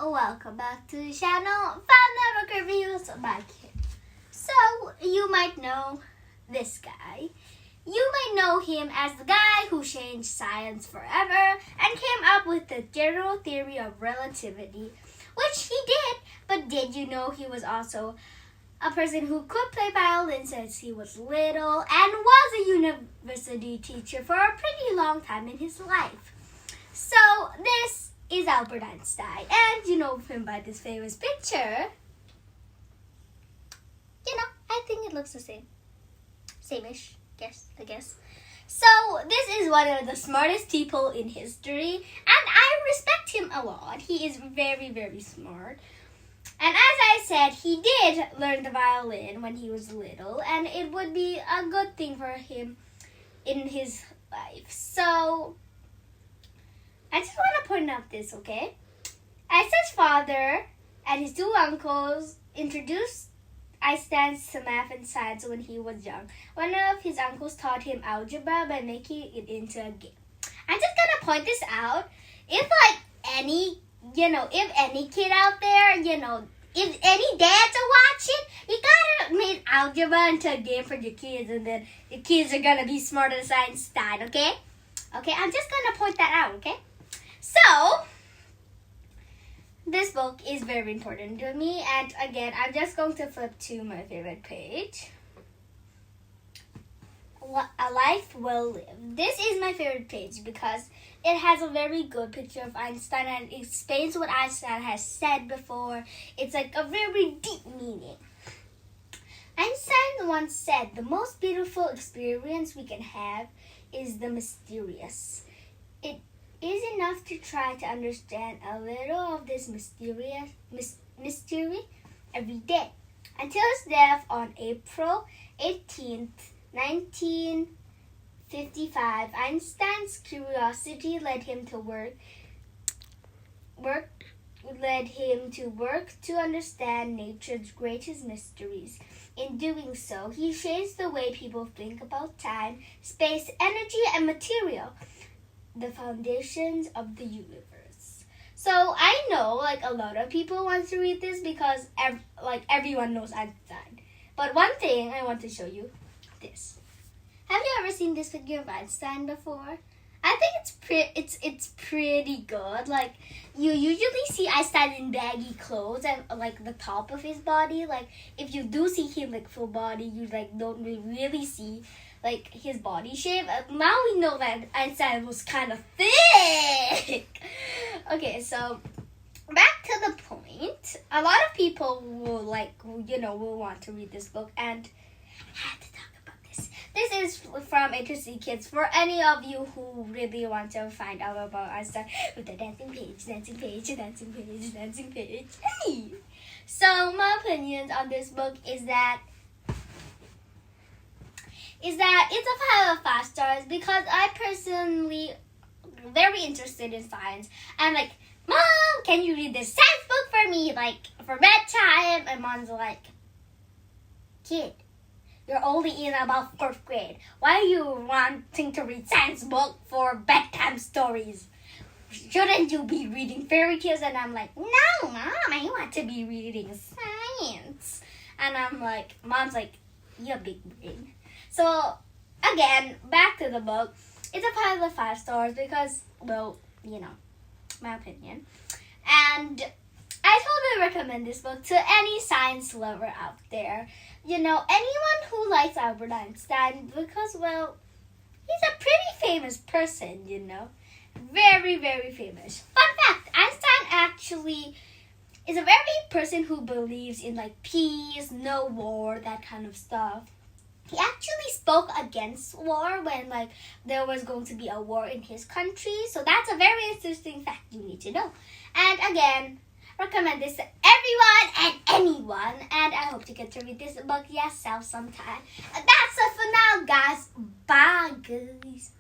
Welcome back to the channel Fun Network Reviews by Kim. So, you might know this guy. You might know him as the guy who changed science forever and came up with the general theory of relativity, which he did, but did you know he was also a person who could play violin since he was little and was a university teacher for a pretty long time in his life. So, this is Albert Einstein, and you know him by this famous picture. You know, I think it looks the same. Same-ish, I guess. So, this is one of the smartest people in history, and I respect him a lot. He is very, very smart. And as I said, he did learn the violin when he was little, and it would be a good thing for him in his life. So, I just want to point out this, okay? Einstein's father and his two uncles introduced Einstein to math and science when he was young. One of his uncles taught him algebra by making it into a game. I'm just gonna point this out. If any kid out there, if any dads are watching, you gotta make algebra into a game for your kids, and then your kids are gonna be smarter than Einstein, okay? Okay, I'm just gonna point that out, okay? So, this book is very important to me, and again, I'm just going to flip to my favorite page. A Life Well Lived. This is my favorite page because it has a very good picture of Einstein and it explains what Einstein has said before. It's like a very deep meaning. Einstein once said, "The most beautiful experience we can have is the mysterious. It is enough to try to understand a little of this mystery every day." Until his death on April 18th, 1955, Einstein's curiosity led him to work to understand nature's greatest mysteries. In doing so, he changed the way people think about time, space, energy, and material, the foundations of the universe. So I know a lot of people want to read this because everyone knows Einstein. But one thing I want to show you, this. Have you ever seen this figure of Einstein before? I think it's pretty good. You usually see Einstein in baggy clothes and the top of his body. If you do see him full body, you don't really see his body shape. Now we know that Einstein was kind of thick. Okay, so back to the point. A lot of people will will want to read this book, and I had to talk about this. This is from A to Z Kids for any of you who really want to find out about Einstein with the dancing page. Hey! So my opinions on this book is that it's a 5 out of 5 stars because I personally very interested in science. I'm like, "Mom, can you read this science book for me, for bedtime?" And Mom's like, "Kid, you're only in about 4th grade. Why are you wanting to read science book for bedtime stories? Shouldn't you be reading fairy tales?" And I'm like, "No, Mom, I want to be reading science." And Mom's like, "You have big brain." So, again, back to the book. It's a 5 out of 5 stars because, my opinion. And I totally recommend this book to any science lover out there. Anyone who likes Albert Einstein because, he's a pretty famous person, Very, very famous. Fun fact, Einstein actually is a very person who believes in, peace, no war, that kind of stuff. He actually spoke against war when, there was going to be a war in his country. So that's a very interesting fact you need to know. And again, recommend this to everyone and anyone. And I hope you get to read this book yourself sometime. And that's it for now, guys. Bye, guys.